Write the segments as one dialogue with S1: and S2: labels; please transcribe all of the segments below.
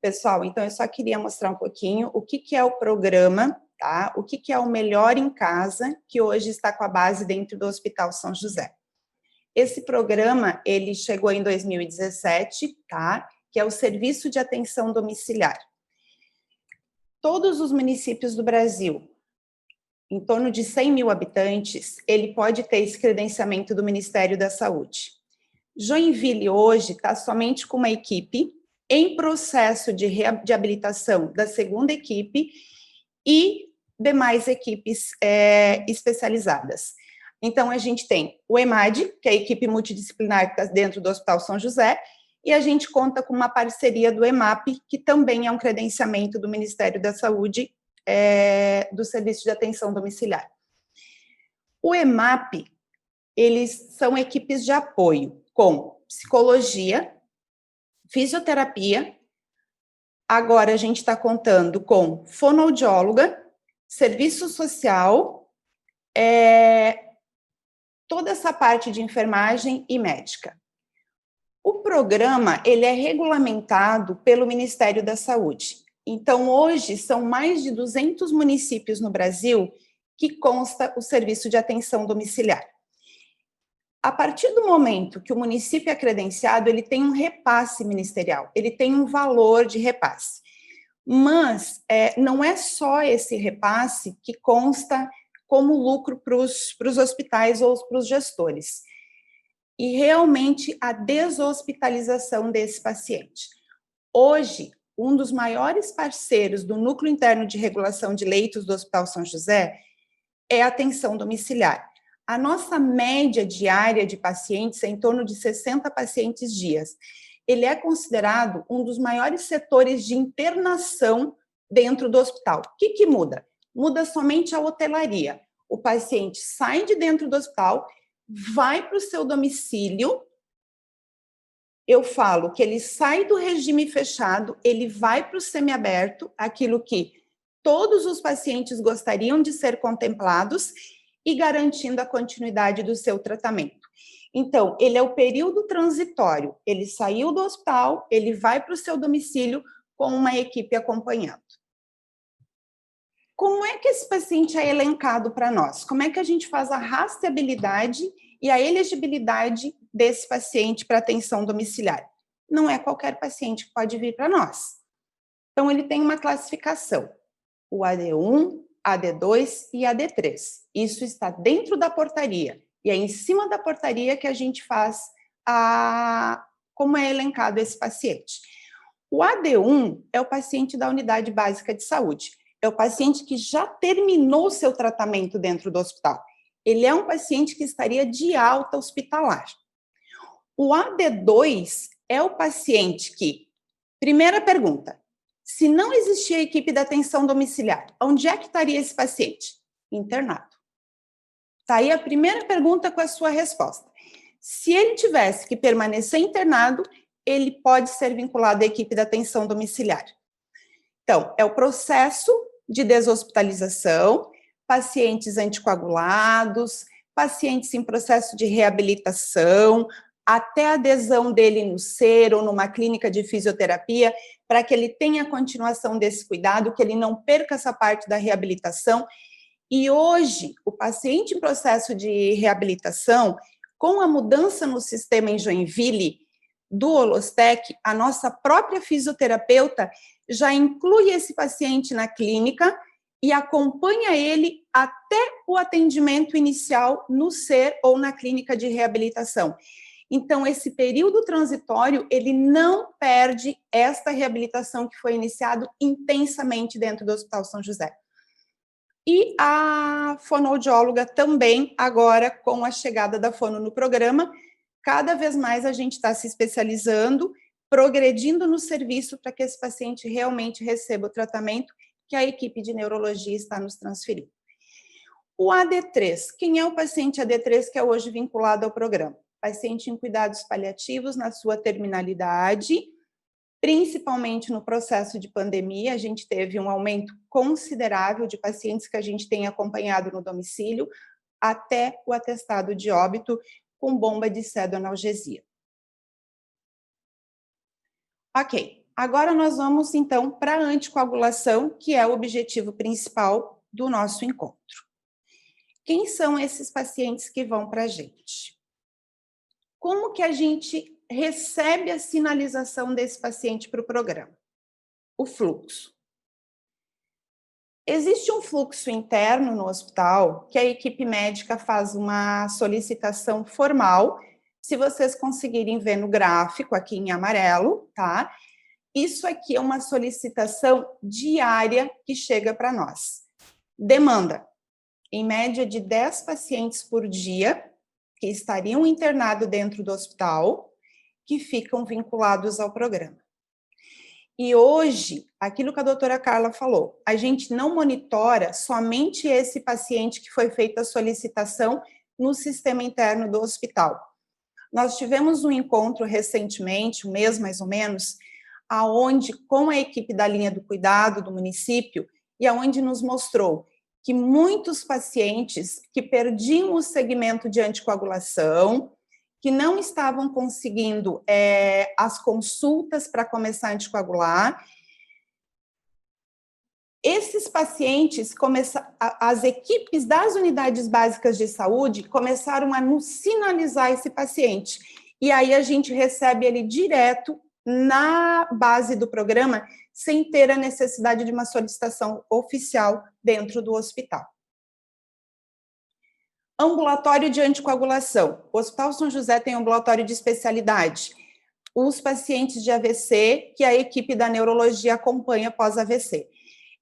S1: Pessoal, então eu só queria mostrar um pouquinho o que é o programa, tá? O que é o Melhor em Casa, que hoje está com a base dentro do Hospital São José. Esse programa, ele chegou em 2017, tá? Que é o Serviço de Atenção Domiciliar. Todos os municípios do Brasil, em torno de 100 mil habitantes, ele pode ter esse credenciamento do Ministério da Saúde. Joinville hoje está somente com uma equipe em processo de habilitação da segunda equipe e demais equipes especializadas. Então, a gente tem o EMAD, que é a equipe multidisciplinar que está dentro do Hospital São José, e a gente conta com uma parceria do EMAP, que também é um credenciamento do Ministério da Saúde, do Serviço de Atenção Domiciliar. O EMAP, eles são equipes de apoio com psicologia, fisioterapia, agora a gente está contando com fonoaudióloga, serviço social, toda essa parte de enfermagem e médica. O programa, ele é regulamentado pelo Ministério da Saúde. Então, hoje, são mais de 200 municípios no Brasil que consta o serviço de atenção domiciliar. A partir do momento que o município é credenciado, ele tem um repasse ministerial, ele tem um valor de repasse. Mas não é só esse repasse que consta como lucro para os hospitais ou para os gestores. E realmente a deshospitalização desse paciente. Hoje, um dos maiores parceiros do Núcleo Interno de Regulação de Leitos do Hospital São José é a atenção domiciliar. A nossa média diária de pacientes é em torno de 60 pacientes dias. Ele é considerado um dos maiores setores de internação dentro do hospital. O que muda? Muda somente a hotelaria. O paciente sai de dentro do hospital, vai para o seu domicílio. Eu falo que ele sai do regime fechado, ele vai para o semiaberto, aquilo que todos os pacientes gostariam de ser contemplados e garantindo a continuidade do seu tratamento. Então, ele é o período transitório, ele saiu do hospital, ele vai para o seu domicílio com uma equipe acompanhando. Como é que esse paciente é elencado para nós? Como é que a gente faz a rastreabilidade e a elegibilidade desse paciente para atenção domiciliar? Não é qualquer paciente que pode vir para nós. Então, ele tem uma classificação, o AD1, AD2 e AD3. Isso está dentro da portaria, e é em cima da portaria que a gente faz como é elencado esse paciente. O AD1 é o paciente da unidade básica de saúde, é o paciente que já terminou o seu tratamento dentro do hospital. Ele é um paciente que estaria de alta hospitalar. O AD2 é o paciente que, primeira pergunta, se não existia a equipe da atenção domiciliar, onde é que estaria esse paciente? Internado. Está aí a primeira pergunta com a sua resposta. Se ele tivesse que permanecer internado, ele pode ser vinculado à equipe da atenção domiciliar. Então, é o processo de deshospitalização, pacientes anticoagulados, pacientes em processo de reabilitação, até a adesão dele no SER ou numa clínica de fisioterapia, para que ele tenha a continuação desse cuidado, que ele não perca essa parte da reabilitação. E hoje, o paciente em processo de reabilitação, com a mudança no sistema em Joinville, do Holostec, a nossa própria fisioterapeuta já inclui esse paciente na clínica e acompanha ele até o atendimento inicial no SER ou na clínica de reabilitação. Então, esse período transitório, ele não perde esta reabilitação que foi iniciado intensamente dentro do Hospital São José. E a fonoaudióloga também, agora, com a chegada da fono no programa, cada vez mais a gente está se especializando, progredindo no serviço para que esse paciente realmente receba o tratamento que a equipe de neurologia está nos transferindo. O AD3, quem é o paciente AD3 que é hoje vinculado ao programa? Paciente em cuidados paliativos na sua terminalidade, principalmente no processo de pandemia, a gente teve um aumento considerável de pacientes que a gente tem acompanhado no domicílio, até o atestado de óbito com bomba de pseudoanalgesia. Ok, Agora nós vamos, então, para a anticoagulação, que é o objetivo principal do nosso encontro. Quem são esses pacientes que vão para a gente? Como que a gente recebe a sinalização desse paciente para o programa? O fluxo. Existe um fluxo interno no hospital que a equipe médica faz uma solicitação formal. Se vocês conseguirem ver no gráfico aqui em amarelo, tá? Isso aqui é uma solicitação diária que chega para nós. Demanda, em média, de 10 pacientes por dia que estariam internados dentro do hospital, que ficam vinculados ao programa. E hoje, aquilo que a doutora Carla falou, a gente não monitora somente esse paciente que foi feita a solicitação no sistema interno do hospital. Nós tivemos um encontro recentemente, um mês mais ou menos, aonde com a equipe da linha do cuidado do município, e aonde nos mostrou que muitos pacientes que perdiam o segmento de anticoagulação, que não estavam conseguindo as consultas para começar a anticoagular, esses pacientes, as equipes das unidades básicas de saúde começaram a nos sinalizar esse paciente. E aí a gente recebe ele direto na base do programa, sem ter a necessidade de uma solicitação oficial dentro do hospital. Ambulatório de anticoagulação. O Hospital São José tem ambulatório de especialidade. Os pacientes de AVC, que a equipe da neurologia acompanha pós-AVC.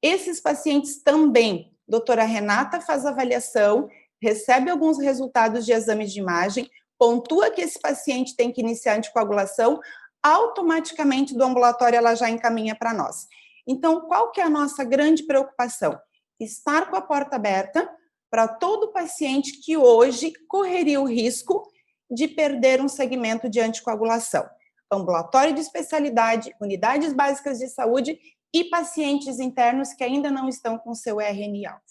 S1: Esses pacientes também, doutora Renata faz avaliação, recebe alguns resultados de exames de imagem, pontua que esse paciente tem que iniciar anticoagulação, automaticamente do ambulatório ela já encaminha para nós. Então, qual que é a nossa grande preocupação? Estar com a porta aberta para todo paciente que hoje correria o risco de perder um segmento de anticoagulação. Ambulatório de especialidade, unidades básicas de saúde e pacientes internos que ainda não estão com seu RNA.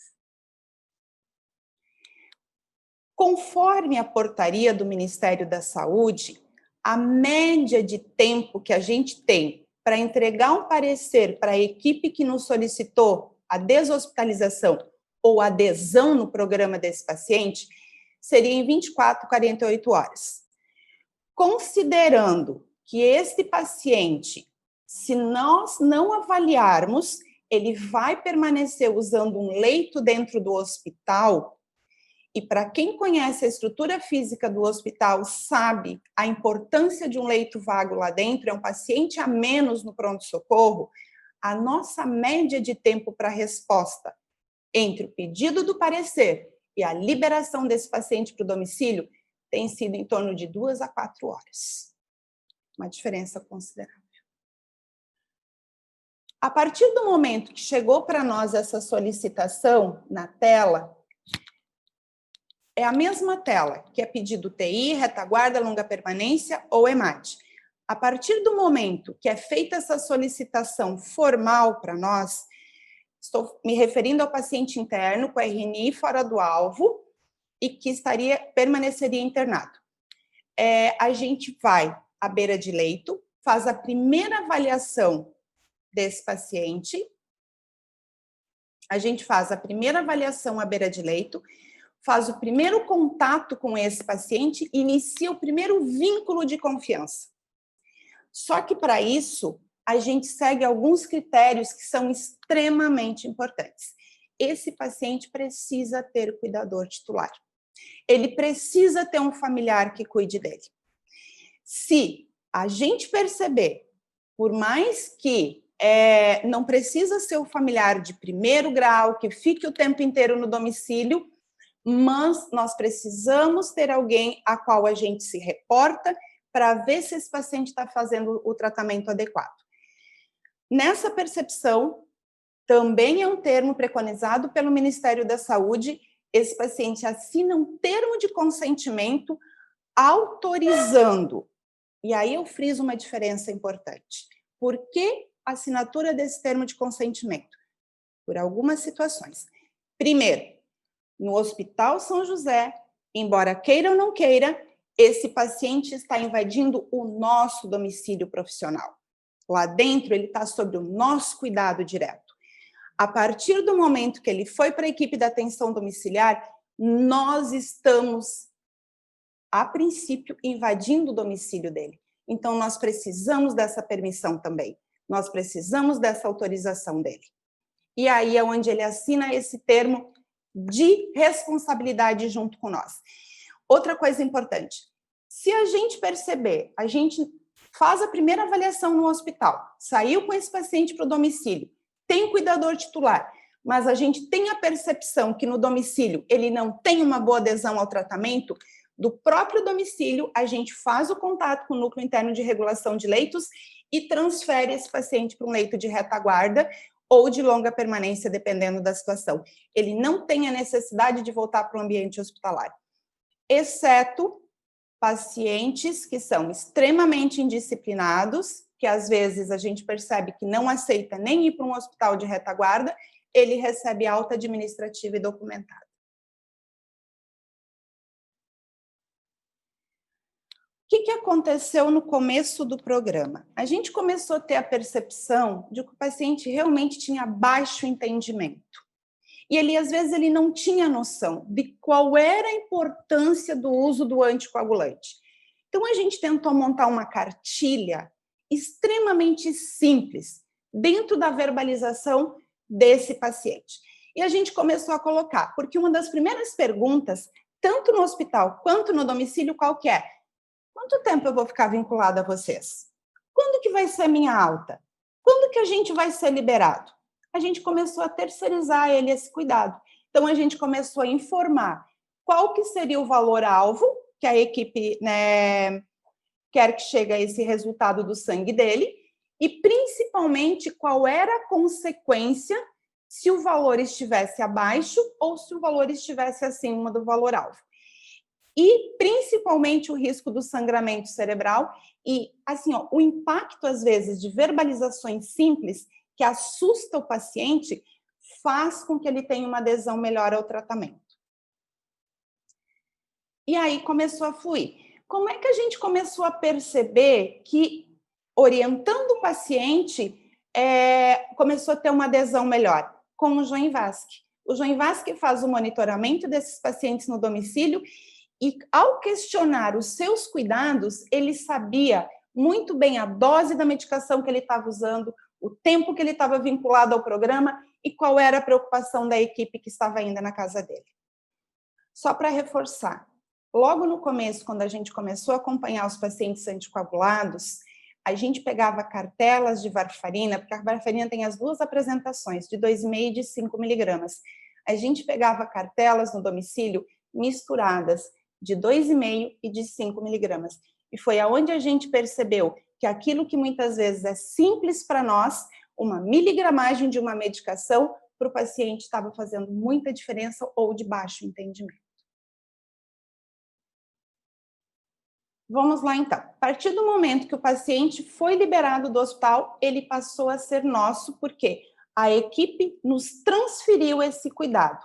S1: Conforme a portaria do Ministério da Saúde, a média de tempo que a gente tem para entregar um parecer para a equipe que nos solicitou a deshospitalização ou adesão no programa desse paciente seria em 24, 48 horas. Considerando que este paciente, se nós não avaliarmos, ele vai permanecer usando um leito dentro do hospital, e para quem conhece a estrutura física do hospital, sabe a importância de um leito vago lá dentro, é um paciente a menos no pronto-socorro, a nossa média de tempo para resposta entre o pedido do parecer e a liberação desse paciente para o domicílio tem sido em torno de 2 a 4 horas. Uma diferença considerável. A partir do momento que chegou para nós essa solicitação na tela, é a mesma tela, que é pedido TI, retaguarda, longa permanência ou EMAD. A partir do momento que é feita essa solicitação formal para nós, estou me referindo ao paciente interno com RNI fora do alvo e que permaneceria internado. A gente vai à beira de leito, faz a primeira avaliação desse paciente, a gente faz a primeira avaliação à beira de leito, faz o primeiro contato com esse paciente e inicia o primeiro vínculo de confiança. Só que para isso, a gente segue alguns critérios que são extremamente importantes. Esse paciente precisa ter cuidador titular. Ele precisa ter um familiar que cuide dele. Se a gente perceber, por mais que não precisa ser o familiar de primeiro grau, que fique o tempo inteiro no domicílio, mas nós precisamos ter alguém a qual a gente se reporta para ver se esse paciente está fazendo o tratamento adequado. Nessa percepção, também é um termo preconizado pelo Ministério da Saúde, esse paciente assina um termo de consentimento autorizando. E aí eu friso uma diferença importante. Por que a assinatura desse termo de consentimento? Por algumas situações. Primeiro, no Hospital São José, embora queira ou não queira, esse paciente está invadindo o nosso domicílio profissional. Lá dentro, ele está sob o nosso cuidado direto. A partir do momento que ele foi para a equipe da atenção domiciliar, nós estamos, a princípio, invadindo o domicílio dele. Então, nós precisamos dessa permissão também. Nós precisamos dessa autorização dele. E aí é onde ele assina esse termo de responsabilidade junto com nós. Outra coisa importante, se a gente perceber, a gente faz a primeira avaliação no hospital, saiu com esse paciente para o domicílio, tem cuidador titular, mas a gente tem a percepção que no domicílio ele não tem uma boa adesão ao tratamento, do próprio domicílio a gente faz o contato com o núcleo interno de regulação de leitos e transfere esse paciente para um leito de retaguarda ou de longa permanência, dependendo da situação. Ele não tem a necessidade de voltar para o ambiente hospitalar, exceto pacientes que são extremamente indisciplinados, que às vezes a gente percebe que não aceita nem ir para um hospital de retaguarda, ele recebe alta administrativa e documentada. O que aconteceu no começo do programa? A gente começou a ter a percepção de que o paciente realmente tinha baixo entendimento. E ele, às vezes, ele não tinha noção de qual era a importância do uso do anticoagulante. Então, a gente tentou montar uma cartilha extremamente simples dentro da verbalização desse paciente. E a gente começou a colocar, porque uma das primeiras perguntas, tanto no hospital quanto no domicílio, qual que é? Quanto tempo eu vou ficar vinculada a vocês? Quando que vai ser minha alta? Quando que a gente vai ser liberado? A gente começou a terceirizar ele esse cuidado. Então, a gente começou a informar qual que seria o valor-alvo que a equipe, né, quer que chegue a esse resultado do sangue dele e, principalmente, qual era a consequência se o valor estivesse abaixo ou se o valor estivesse acima do valor-alvo. E, principalmente, o risco do sangramento cerebral e, assim, ó, o impacto, às vezes, de verbalizações simples que assusta o paciente, faz com que ele tenha uma adesão melhor ao tratamento. E aí começou a fluir. Como é que a gente começou a perceber que, orientando o paciente, começou a ter uma adesão melhor? Com o João Vasque. O João Vasque faz o monitoramento desses pacientes no domicílio e, ao questionar os seus cuidados, ele sabia muito bem a dose da medicação que ele estava usando, o tempo que ele estava vinculado ao programa e qual era a preocupação da equipe que estava ainda na casa dele. Só para reforçar, logo no começo, quando a gente começou a acompanhar os pacientes anticoagulados, a gente pegava cartelas de varfarina, porque a varfarina tem as duas apresentações, de 2,5 e de 5 miligramas. A gente pegava cartelas no domicílio misturadas, de 2,5 e de 5 miligramas. E foi aonde a gente percebeu que aquilo que muitas vezes é simples para nós, uma miligramagem de uma medicação, para o paciente estava fazendo muita diferença ou de baixo entendimento. Vamos lá, então. A partir do momento que o paciente foi liberado do hospital, ele passou a ser nosso, porque a equipe nos transferiu esse cuidado.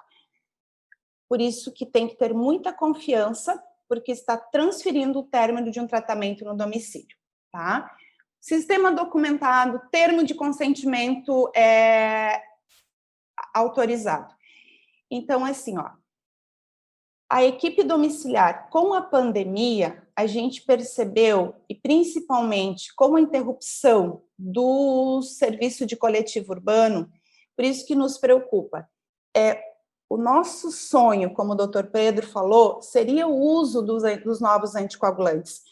S1: Por isso que tem que ter muita confiança, porque está transferindo o término de um tratamento no domicílio, tá? Sistema documentado, termo de consentimento autorizado. Então, assim, ó, a equipe domiciliar, com a pandemia, a gente percebeu, e principalmente com a interrupção do serviço de coletivo urbano, por isso que nos preocupa, o nosso sonho, como o doutor Pedro falou, seria o uso dos novos anticoagulantes.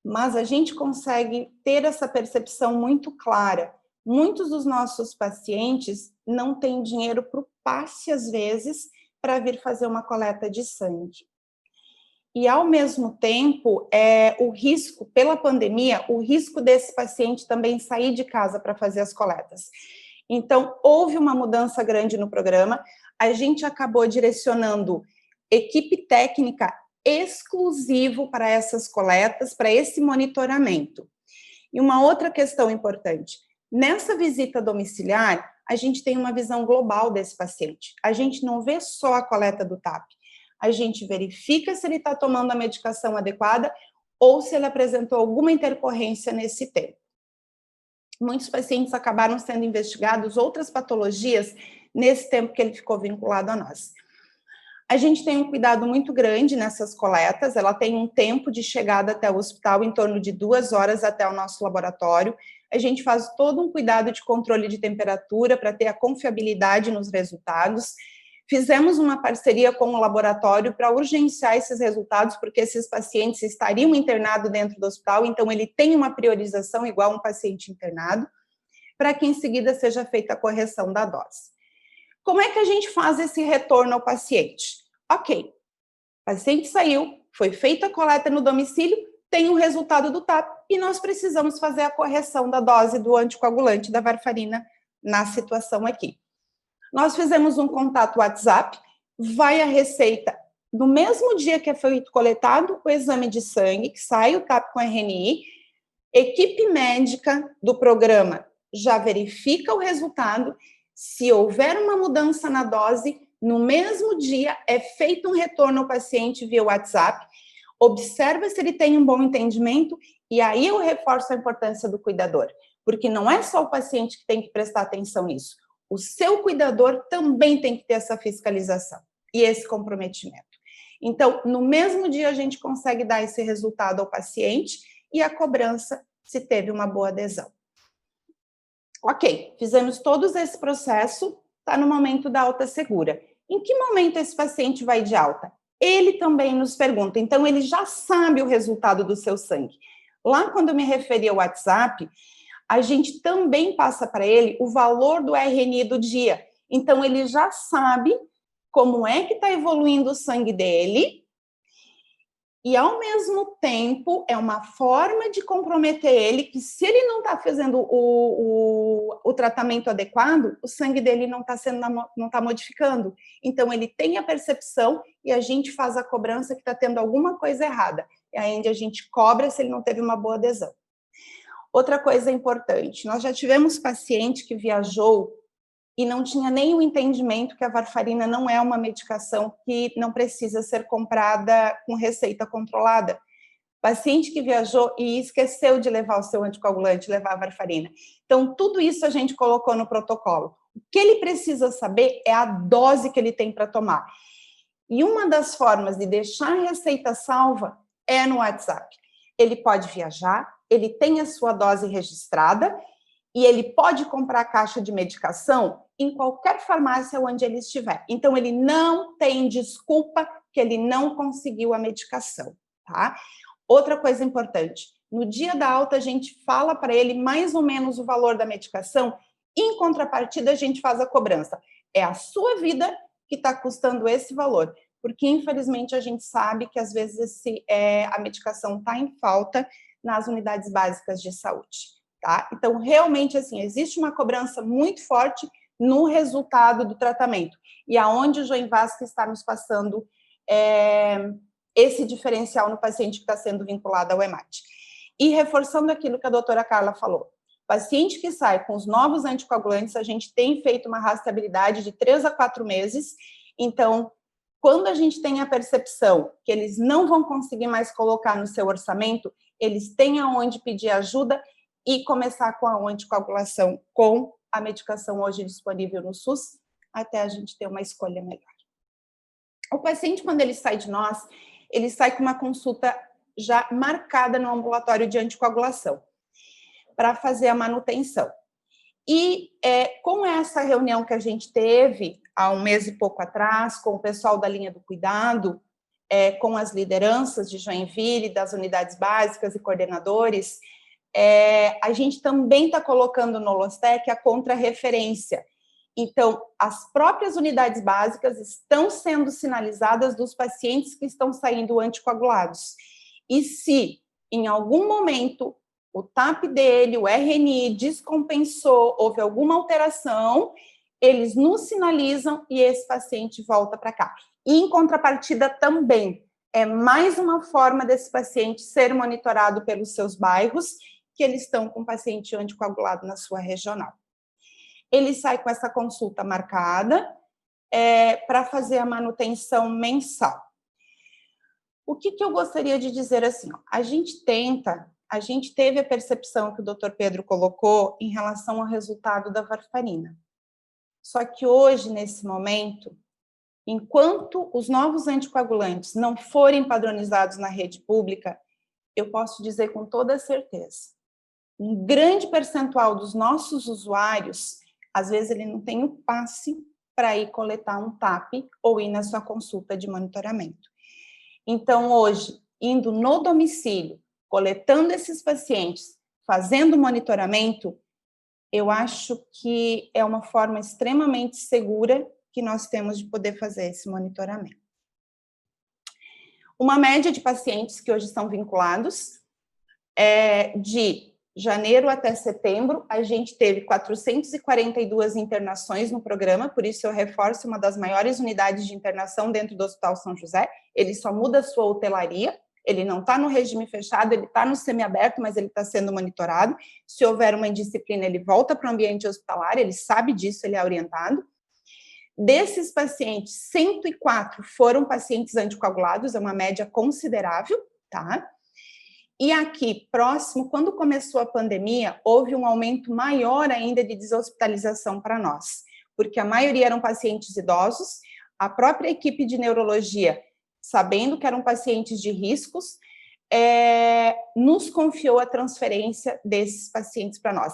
S1: Mas a gente consegue ter essa percepção muito clara. Muitos dos nossos pacientes não têm dinheiro para o passe, às vezes, para vir fazer uma coleta de sangue. E, ao mesmo tempo, o risco, pela pandemia, o risco desse paciente também sair de casa para fazer as coletas. Então, houve uma mudança grande no programa, a gente acabou direcionando equipe técnica exclusivo para essas coletas, para esse monitoramento. E uma outra questão importante, nessa visita domiciliar, a gente tem uma visão global desse paciente. A gente não vê só a coleta do TAP, a gente verifica se ele está tomando a medicação adequada ou se ele apresentou alguma intercorrência nesse tempo. muitos pacientes acabaram sendo investigados outras patologias nesse tempo que ele ficou vinculado a nós. A gente tem um cuidado muito grande nessas coletas, ela tem um tempo de chegada até o hospital, em torno de 2 horas até o nosso laboratório. A gente faz todo um cuidado de controle de temperatura para ter a confiabilidade nos resultados. Fizemos uma parceria com o laboratório para urgenciar esses resultados, porque esses pacientes estariam internados dentro do hospital, então ele tem uma priorização igual a um paciente internado, para que em seguida seja feita a correção da dose. Como é que a gente faz esse retorno ao paciente? Ok, o paciente saiu, foi feita a coleta no domicílio, tem o resultado do TAP e nós precisamos fazer a correção da dose do anticoagulante da varfarina na situação aqui. Nós fizemos um contato WhatsApp, vai a receita no mesmo dia que foi coletado o exame de sangue, que sai o TAP com RNI, equipe médica do programa já verifica o resultado. Se houver uma mudança na dose, no mesmo dia é feito um retorno ao paciente via WhatsApp, observa se ele tem um bom entendimento e aí eu reforço a importância do cuidador, porque não é só o paciente que tem que prestar atenção nisso, o seu cuidador também tem que ter essa fiscalização e esse comprometimento. Então, no mesmo dia a gente consegue dar esse resultado ao paciente e a cobrança se teve uma boa adesão. Ok, fizemos todo esse processo, está no momento da alta segura. Em que momento esse paciente vai de alta? Ele também nos pergunta, então ele já sabe o resultado do seu sangue. Lá quando eu me referi ao WhatsApp, a gente também passa para ele o valor do RNI do dia. Então ele já sabe como é que está evoluindo o sangue dele, e, ao mesmo tempo, é uma forma de comprometer ele que, se ele não está fazendo o tratamento adequado, o sangue dele não está modificando. Então, ele tem a percepção e a gente faz a cobrança que está tendo alguma coisa errada. E aí a gente cobra se ele não teve uma boa adesão. Outra coisa importante, nós já tivemos paciente que viajou e não tinha nem o entendimento que a varfarina não é uma medicação que não precisa ser comprada com receita controlada. Paciente que viajou e esqueceu de levar o seu anticoagulante, levar a varfarina. Então, tudo isso a gente colocou no protocolo. O que ele precisa saber é a dose que ele tem para tomar. E uma das formas de deixar a receita salva é no WhatsApp. Ele pode viajar, ele tem a sua dose registrada, e ele pode comprar a caixa de medicação em qualquer farmácia onde ele estiver. Então, ele não tem desculpa que ele não conseguiu a medicação, tá? Outra coisa importante, no dia da alta a gente fala para ele mais ou menos o valor da medicação, em contrapartida a gente faz a cobrança. É a sua vida que está custando esse valor, porque infelizmente a gente sabe que às vezes a medicação está em falta nas unidades básicas de saúde. Tá? Então, realmente, assim, existe uma cobrança muito forte no resultado do tratamento. E aonde o João Vasquez está nos passando esse diferencial no paciente que está sendo vinculado ao EMAT. E reforçando aquilo que a doutora Carla falou, paciente que sai com os novos anticoagulantes, a gente tem feito uma rastreabilidade de 3 a 4 meses. Então, quando a gente tem a percepção que eles não vão conseguir mais colocar no seu orçamento, eles têm aonde pedir ajuda e começar com a anticoagulação com a medicação hoje disponível no SUS, até a gente ter uma escolha melhor. O paciente, quando ele sai de nós, ele sai com uma consulta já marcada no ambulatório de anticoagulação, para fazer a manutenção. E com essa reunião que a gente teve há um mês e pouco atrás, com o pessoal da linha do cuidado, com as lideranças de Joinville, das unidades básicas e coordenadores, a gente também está colocando no LOSTEC a contrarreferência. Então, as próprias unidades básicas estão sendo sinalizadas dos pacientes que estão saindo anticoagulados. E se, em algum momento, o TAP dele, o RNI, descompensou, houve alguma alteração, eles nos sinalizam e esse paciente volta para cá. E, em contrapartida, também, é mais uma forma desse paciente ser monitorado pelos seus bairros, que eles estão com paciente anticoagulado na sua regional. Ele sai com essa consulta marcada para fazer a manutenção mensal. O que eu gostaria de dizer assim? Ó, a gente tenta a gente teve a percepção que o Dr. Pedro colocou em relação ao resultado da varfarina. Só que hoje, nesse momento, enquanto os novos anticoagulantes não forem padronizados na rede pública, eu posso dizer com toda certeza, um grande percentual dos nossos usuários, às vezes ele não tem o passe para ir coletar um TAP ou ir na sua consulta de monitoramento. Então, hoje, indo no domicílio, coletando esses pacientes, fazendo monitoramento, eu acho que é uma forma extremamente segura que nós temos de poder fazer esse monitoramento. Uma média de pacientes que hoje estão vinculados de janeiro até setembro, a gente teve 442 internações no programa, por isso eu reforço, uma das maiores unidades de internação dentro do Hospital São José. Ele só muda a sua hotelaria, ele não está no regime fechado, ele está no semiaberto, mas ele está sendo monitorado. Se houver uma indisciplina, ele volta para o ambiente hospitalar, ele sabe disso, ele é orientado. Desses pacientes, 104 foram pacientes anticoagulados, é uma média considerável, tá? E aqui, próximo, quando começou a pandemia, houve um aumento maior ainda de deshospitalização para nós, porque a maioria eram pacientes idosos, a própria equipe de neurologia, sabendo que eram pacientes de riscos, nos confiou a transferência desses pacientes para nós.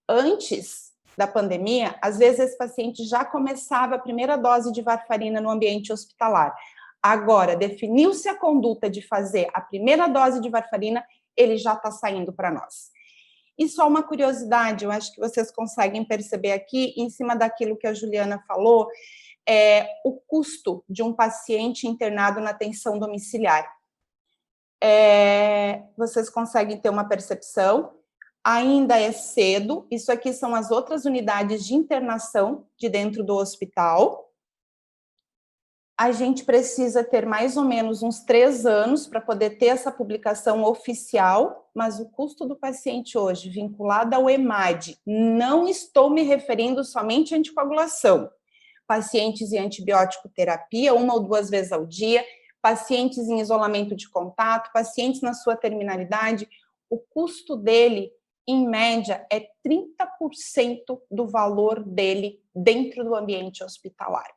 S1: Antes da pandemia, às vezes esse paciente já começava a primeira dose de varfarina no ambiente hospitalar. Agora, definiu-se a conduta de fazer a primeira dose de varfarina, ele já está saindo para nós. E só uma curiosidade, eu acho que vocês conseguem perceber aqui, em cima daquilo que a Juliana falou, o custo de um paciente internado na atenção domiciliar. Vocês conseguem ter uma percepção, ainda é cedo, isso aqui são as outras unidades de internação de dentro do hospital. A gente precisa ter mais ou menos uns 3 anos para poder ter essa publicação oficial, mas o custo do paciente hoje, vinculado ao EMAD, não estou me referindo somente à anticoagulação, pacientes em antibiótico terapia, 1 ou 2 vezes ao dia, pacientes em isolamento de contato, pacientes na sua terminalidade, o custo dele, em média, é 30% do valor dele dentro do ambiente hospitalar.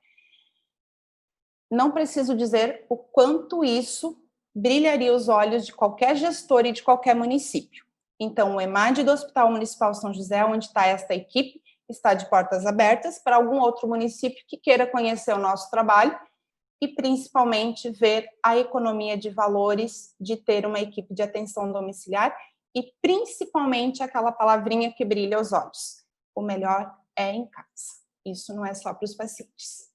S1: Não preciso dizer o quanto isso brilharia os olhos de qualquer gestor e de qualquer município. Então, o EMAD do Hospital Municipal São José, onde está esta equipe, está de portas abertas para algum outro município que queira conhecer o nosso trabalho e, principalmente, ver a economia de valores de ter uma equipe de atenção domiciliar e, principalmente, aquela palavrinha que brilha aos olhos. O melhor é em casa. Isso não é só para os pacientes.